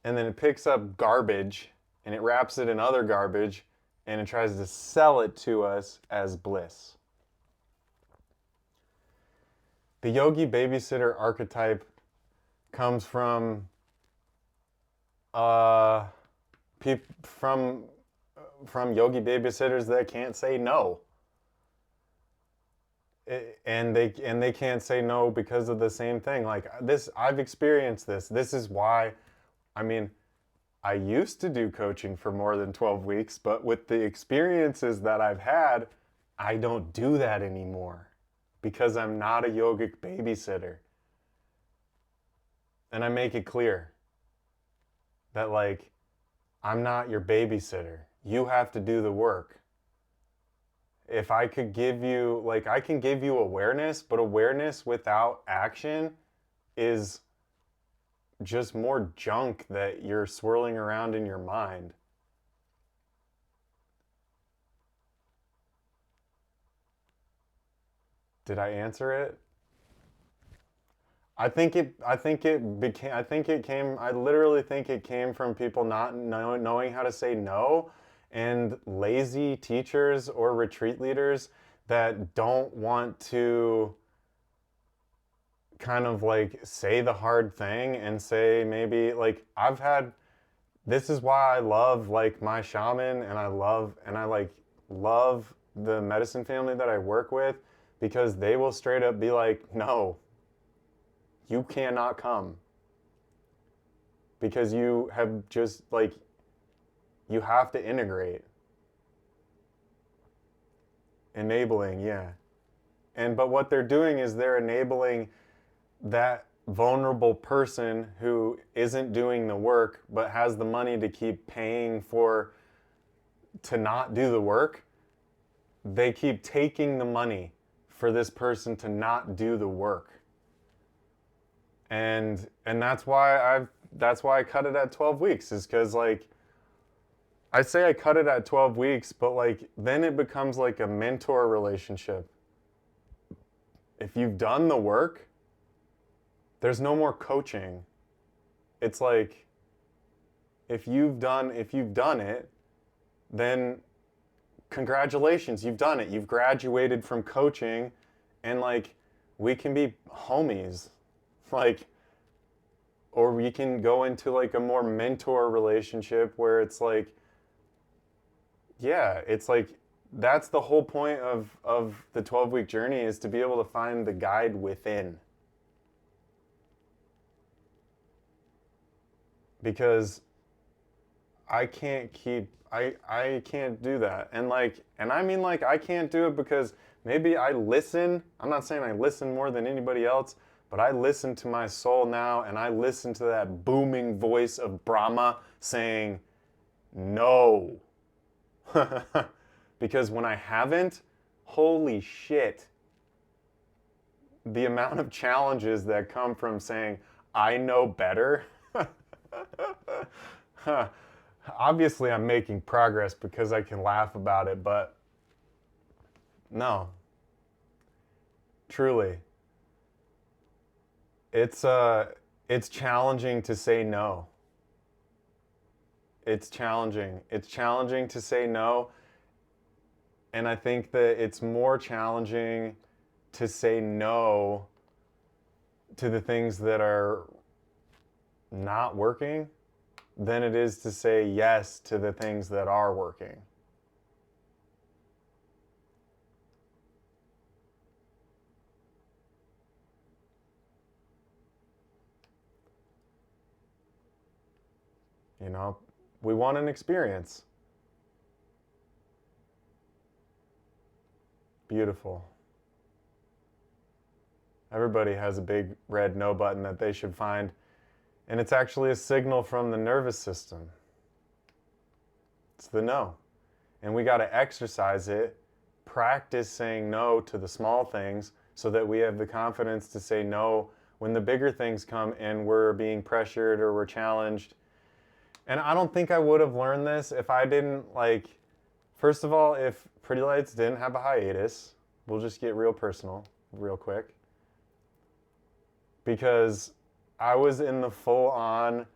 A: And then it picks up garbage and it wraps it in other garbage and it tries to sell it to us as bliss. The yogi babysitter archetype comes from from yogi babysitters that can't say no. And they can't say no because of the same thing. Like this, I've experienced this. This is why, I mean, I used to do coaching for more than 12 weeks, but with the experiences that I've had, I don't do that anymore because I'm not a yogic babysitter. And I make it clear that like I'm not your babysitter. You have to do the work. If I could give you, like, I can give you awareness, but awareness without action is just more junk that you're swirling around in your mind. Did I answer it? I literally think it came from people not knowing how to say no, and lazy teachers or retreat leaders that don't want to kind of like say the hard thing and say, maybe like this is why I love like my shaman, and I like love the medicine family that I work with, because they will straight up be like, no, you cannot come, because you have just like, you have to integrate. Enabling, yeah. But what they're doing is they're enabling that vulnerable person who isn't doing the work but has the money to keep paying for to not do the work. They keep taking the money for this person to not do the work. And that's why I cut it at 12 weeks, is cuz like I say I cut it at 12 weeks, but like then it becomes like a mentor relationship. If you've done the work, there's no more coaching. It's like if you've done it, then congratulations, you've done it. You've graduated from coaching, and like we can be homies. Like, or we can go into like a more mentor relationship where it's like, yeah, it's like that's the whole point of the 12-week journey, is to be able to find the guide within. Because I can't keep I can't do that. And I mean like I can't do it because maybe I listen. I'm not saying I listen more than anybody else, but I listen to my soul now, and I listen to that booming voice of Brahma saying no. Because when I haven't, holy shit, the amount of challenges that come from saying I know better. Obviously I'm making progress because I can laugh about it, but no, truly, it's challenging to say no. It's challenging. It's challenging to say no, and I think that it's more challenging to say no to the things that are not working than it is to say yes to the things that are working. You know, we want an experience. Beautiful. Everybody has a big red no button that they should find, and it's actually a signal from the nervous system. It's the no. And we got to exercise it, practice saying no to the small things so that we have the confidence to say no when the bigger things come and we're being pressured or we're challenged. And I don't think I would have learned this if I didn't, like, first of all, if Pretty Lights didn't have a hiatus. We'll just get real personal real quick. Because I was in the full on,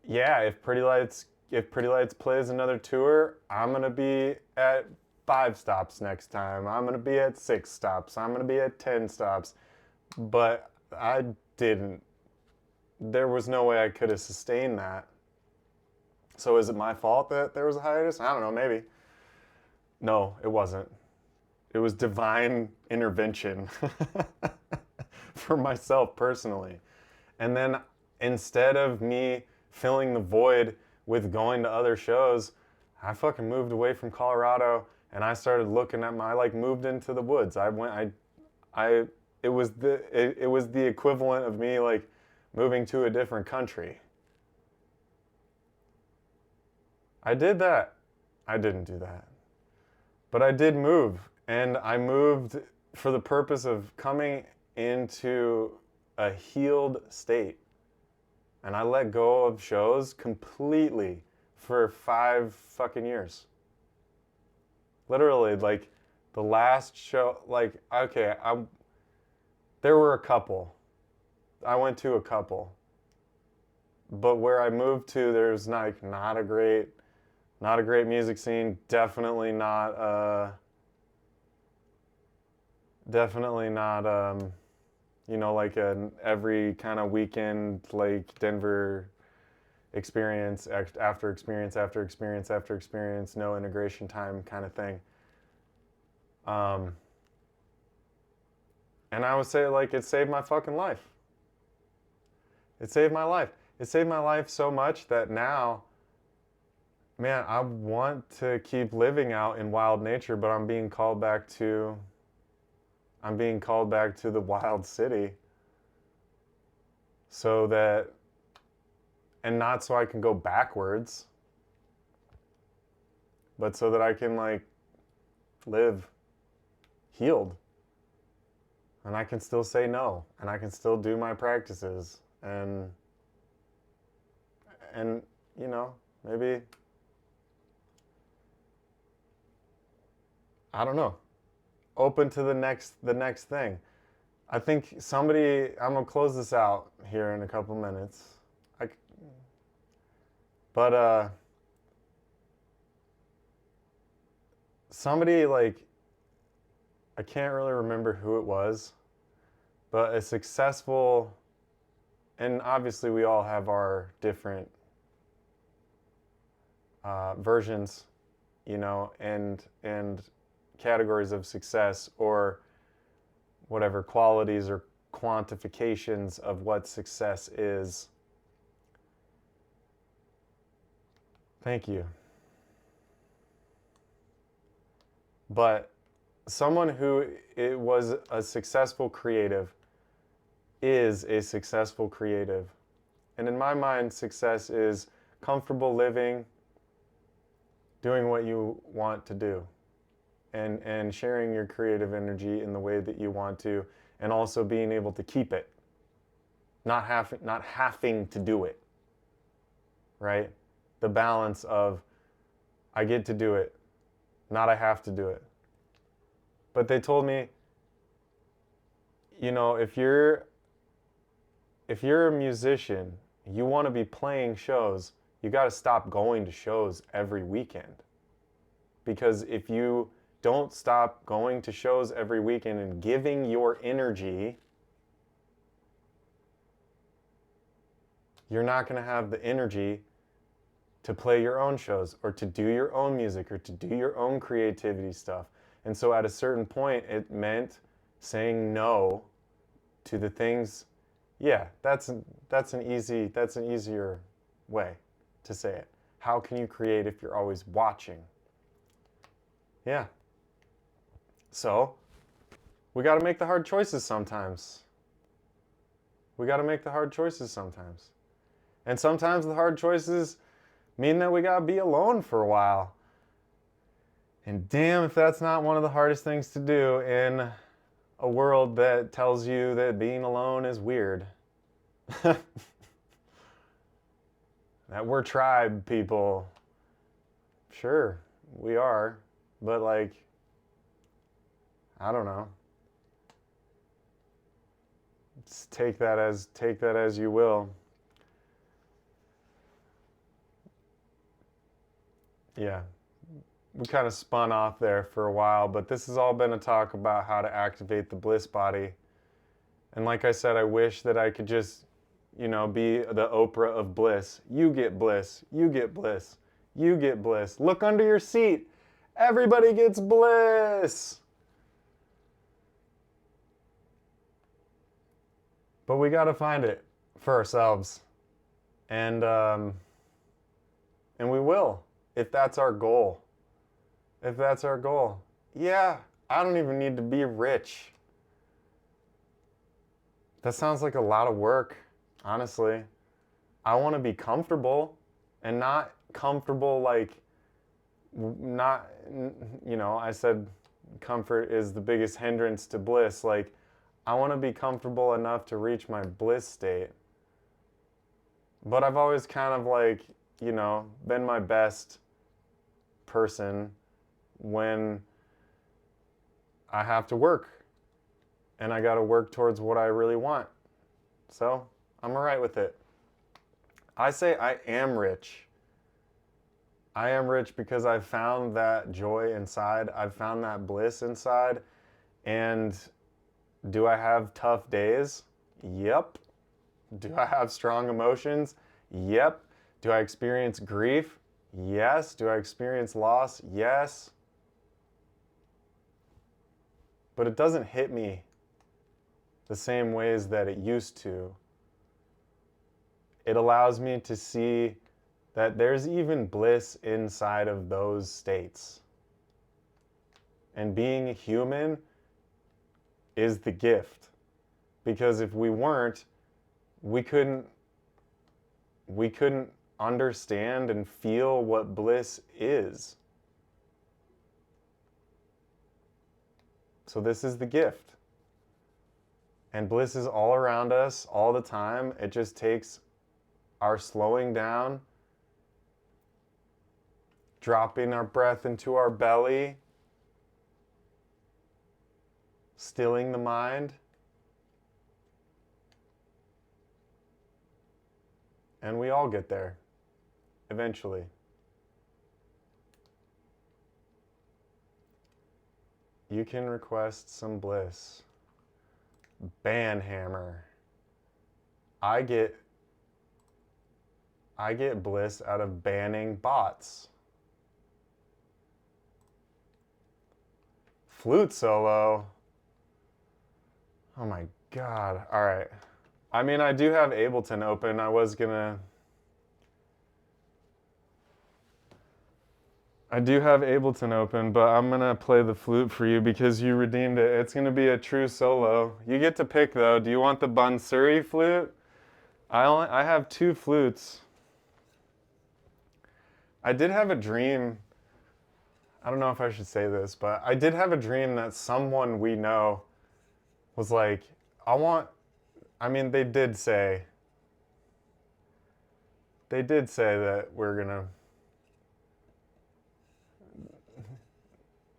A: yeah, if Pretty Lights plays another tour, I'm going to be at 5 stops next time. I'm going to be at 6 stops. I'm going to be at 10 stops. But I didn't. There was no way I could have sustained that. So is it my fault that there was a hiatus? I don't know, maybe. No, it wasn't. It was divine intervention for myself personally. And then instead of me filling the void with going to other shows, I fucking moved away from Colorado, and I started looking at I like moved into the woods. It was the equivalent of me like moving to a different country. I did that. I didn't do that. But I did move, and I moved for the purpose of coming into a healed state. And I let go of shows completely for 5 fucking years. Literally, like the last show, like, okay, there were a couple. I went to a couple. But where I moved to, there's not a great music scene. Definitely not like an every kind of weekend like Denver experience after experience after experience after experience, no integration time kind of thing. And I would say like it saved my fucking life. It saved my life. It saved my life so much that now, man, I want to keep living out in wild nature, but I'm being called back to the wild city so that, and not so I can go backwards, but so that I can like live healed. And I can still say no, and I can still do my practices, and maybe, I don't know, open to the next thing. I think I'm gonna close this out here in a couple minutes. But somebody like, I can't really remember who it was, but a successful, and obviously we all have our different versions, and categories of success, or whatever qualities or quantifications of what success is. Thank you. But someone who was a successful creative is a successful creative. And in my mind, success is comfortable living, doing what you want to do, and sharing your creative energy in the way that you want to, and also being able to keep it, not having to do it, right? The balance of, I get to do it, not I have to do it. But they told me, if you're a musician, you want to be playing shows, you got to stop going to shows every weekend. Because if you don't stop going to shows every weekend and giving your energy, you're not going to have the energy to play your own shows, or to do your own music, or to do your own creativity stuff. And so at a certain point, it meant saying no to the things. Yeah, that's an easier way to say it. How can you create if you're always watching? Yeah. So, we got to make the hard choices sometimes. And sometimes the hard choices mean that we got to be alone for a while. And damn if that's not one of the hardest things to do in a world that tells you that being alone is weird. That we're tribe people. Sure, we are. But like, I don't know. Just take that as you will. Yeah. We kind of spun off there for a while, but this has all been a talk about how to activate the bliss body. And like I said, I wish that I could just, be the Oprah of bliss. You get bliss. You get bliss. You get bliss. Look under your seat. Everybody gets bliss. But we got to find it for ourselves. And we will, if that's our goal. If that's our goal. Yeah, I don't even need to be rich. That sounds like a lot of work, honestly. I want to be comfortable, and not comfortable like, not, I said comfort is the biggest hindrance to bliss. Like, I want to be comfortable enough to reach my bliss state. But I've always kind of like, been my best person when I have to work, and I got to work towards what I really want. So I'm all right with it. I say I am rich. I am rich because I've found that joy inside. I've found that bliss inside. And do I have tough days? Yep. Do I have strong emotions? Yep. Do I experience grief? Yes. Do I experience loss? Yes. But it doesn't hit me the same ways that it used to. It allows me to see that there's even bliss inside of those states. And being human is the gift. Because if we weren't, we couldn't understand and feel what bliss is. So this is the gift. And bliss is all around us all the time. It just takes our slowing down, dropping our breath into our belly, stilling the mind, and we all get there eventually. You can request some bliss. Banhammer. I get bliss out of banning bots. Flute solo. Oh my God. All right. I mean, I do have Ableton open. I do have Ableton open, but I'm gonna play the flute for you because you redeemed it. It's gonna be a true solo. You get to pick though. Do you want the Bansuri flute? I have 2 flutes. I did have a dream. I don't know if I should say this, but I did have a dream that someone we know was like, they did say that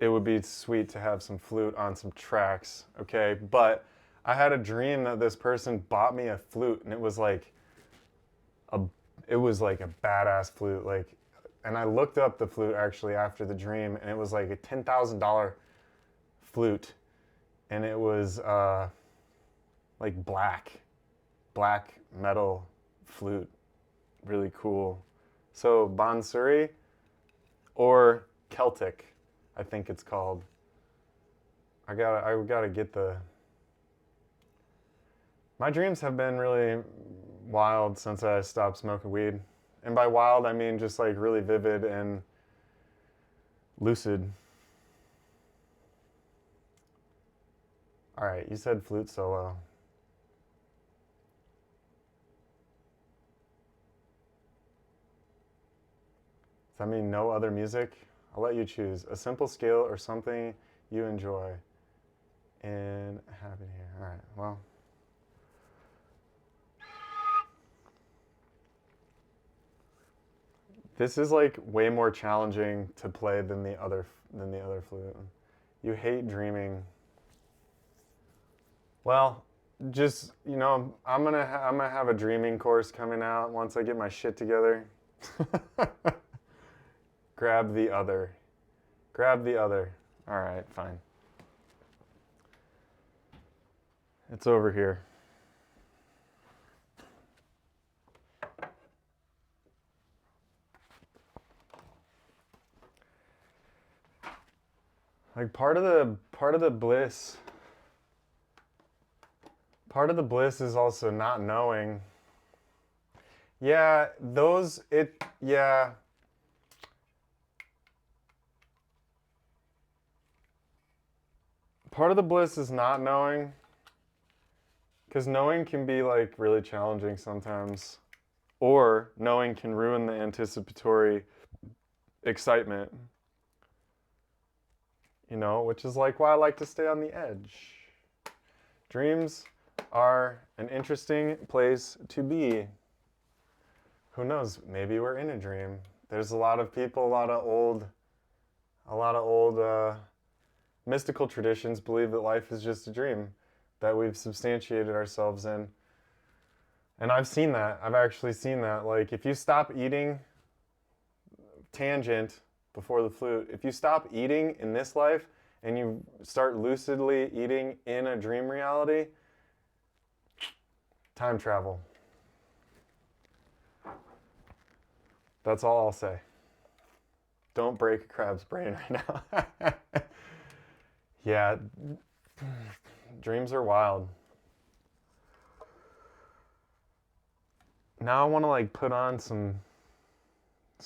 A: it would be sweet to have some flute on some tracks, okay? But I had a dream that this person bought me a flute, and it was like a badass flute, like. And I looked up the flute actually after the dream, and it was like a $10,000 flute, and it was like black metal flute, really cool. So Bansuri or Celtic, I think it's called. I gotta get the. My dreams have been really wild since I stopped smoking weed. And by wild, I mean just like really vivid and lucid. All right, you said flute solo. Does that mean no other music? I'll let you choose. A simple scale or something you enjoy. And happy here. All right, well. This is like way more challenging to play than the other flute. You hate dreaming. Well, just I'm gonna have a dreaming course coming out once I get my shit together. Grab the other. All right, fine. It's over here. Like part of the bliss. Part of the bliss is also not knowing. Yeah, yeah. Part of the bliss is not knowing. Because knowing can be like really challenging sometimes. Or knowing can ruin the anticipatory excitement. Which is like why I like to stay on the edge. Dreams are an interesting place to be. Who knows? Maybe we're in a dream. There's a lot of people, a lot of old mystical traditions believe that life is just a dream that we've substantiated ourselves in. And I've seen that. I've actually seen that. Like, if you stop eating, tangent before the flute, if you stop eating in this life and you start lucidly eating in a dream reality, time travel. That's all I'll say. Don't break a crab's brain right now. Yeah, dreams are wild. Now I want to like put on some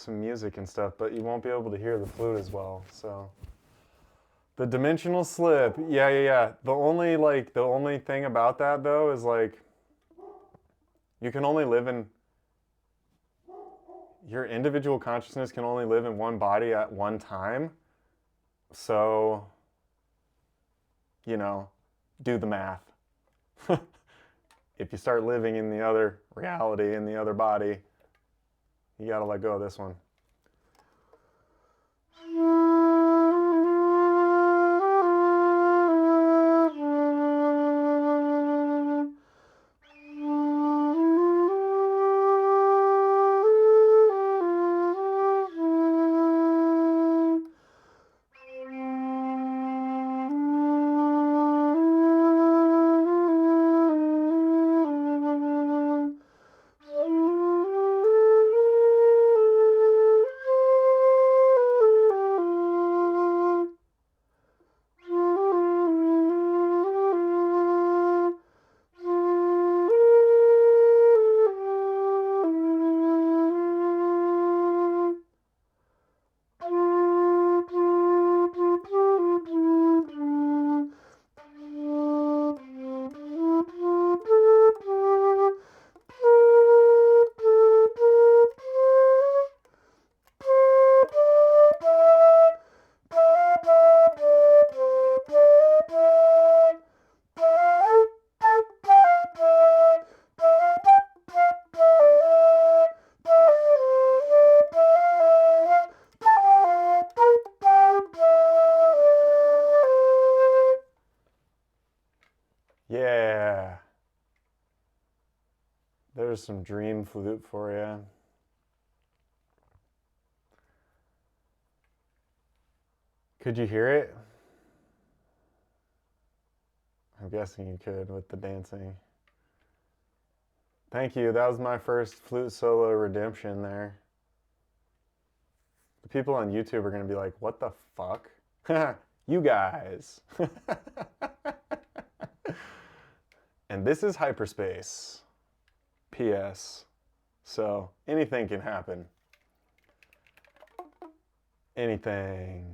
A: music and stuff, but you won't be able to hear the flute as well. So the dimensional slip, yeah. The only thing about that though is like you can only live in your individual consciousness can only live in one body at one time. So, you know, do the math. If you start living in the other reality, in the other body, you gotta let go of this one. Yeah. There's some dream flute for you. Could you hear it? I'm guessing you could with the dancing. Thank you. That was my first flute solo redemption there. The people on YouTube are going to be like, what the fuck? You guys. And this is hyperspace. P.S. So anything can happen. Anything.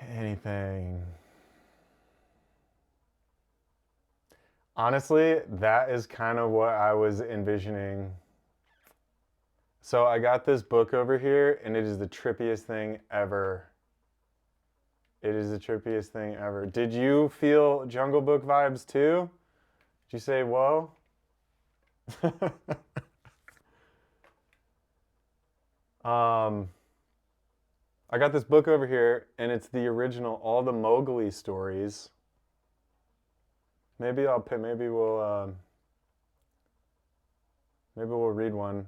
A: Anything. Honestly, that is kind of what I was envisioning. So I got this book over here, and it is the trippiest thing ever. It is the trippiest thing ever. Did you feel Jungle Book vibes too? Did you say whoa? I got this book over here, and it's the original, all the Mowgli stories. Maybe we'll read one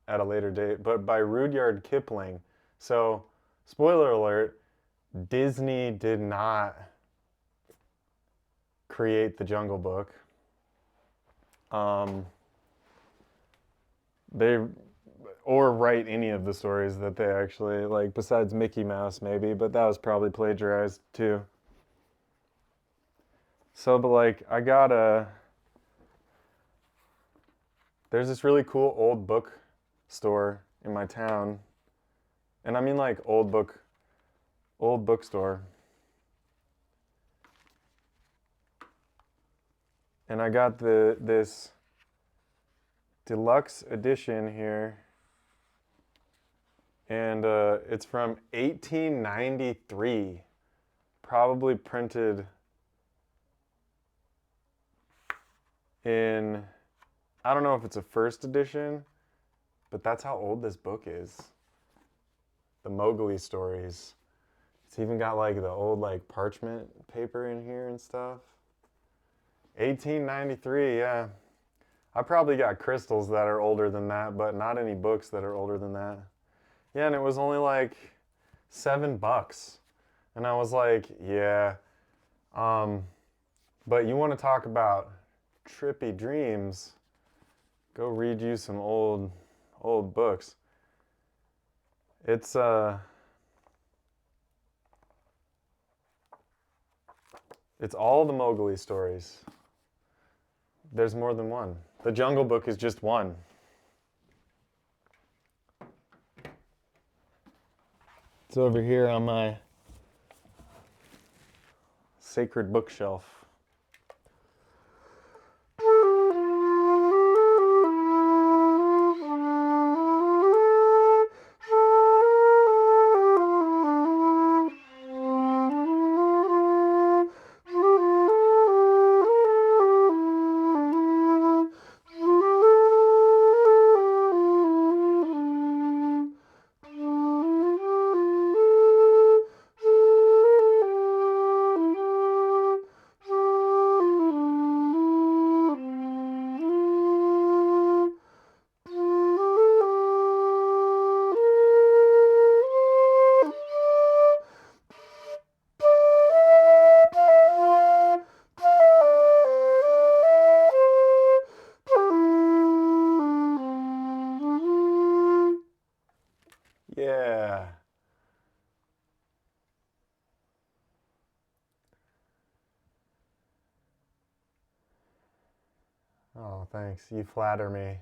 A: at a later date, but by Rudyard Kipling. So, spoiler alert, Disney did not create the Jungle Book. They or write any of the stories that they actually like, besides Mickey Mouse maybe, but that was probably plagiarized too. So, but like, there's this really cool old book store in my town, and I mean like old bookstore. And I got this deluxe edition here, and it's from 1893, probably printed in, I don't know if it's a first edition, but that's how old this book is. The Mowgli stories. It's even got like the old like parchment paper in here and stuff. 1893, yeah. I probably got crystals that are older than that, but not any books that are older than that. Yeah, and it was only like $7. And I was like, yeah. But you want to talk about trippy dreams, go read you some old books. It's it's all the Mowgli stories. There's more than one. The Jungle Book is just one. It's over here on my sacred bookshelf. Yeah. Oh, thanks. You flatter me.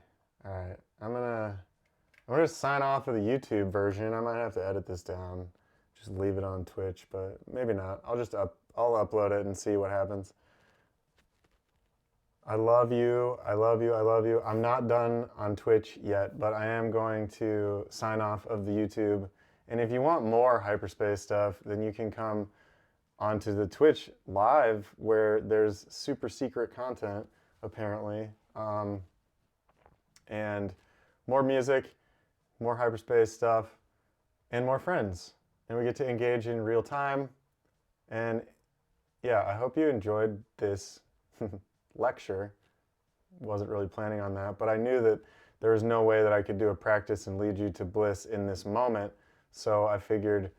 A: All right. I'm gonna sign off of the YouTube version. I might have to edit this down. Just leave it on Twitch, but maybe not. I'll upload it and see what happens. I love you. I love you. I love you. I'm not done on Twitch yet, but I am going to sign off of the YouTube. And if you want more hyperspace stuff, then you can come onto the Twitch live where there's super secret content, apparently. And more music, more hyperspace stuff, and more friends. And we get to engage in real time. And yeah, I hope you enjoyed this lecture. Wasn't really planning on that, but I knew that there was no way that I could do a practice and lead you to bliss in this moment. So I figured,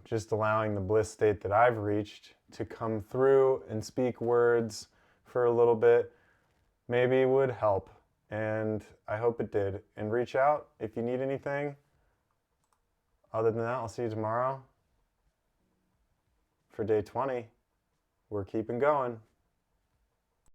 A: just allowing the bliss state that I've reached to come through and speak words for a little bit maybe would help. And I hope it did. And reach out if you need anything. Other than that, I'll see you tomorrow for day 20. We're keeping going.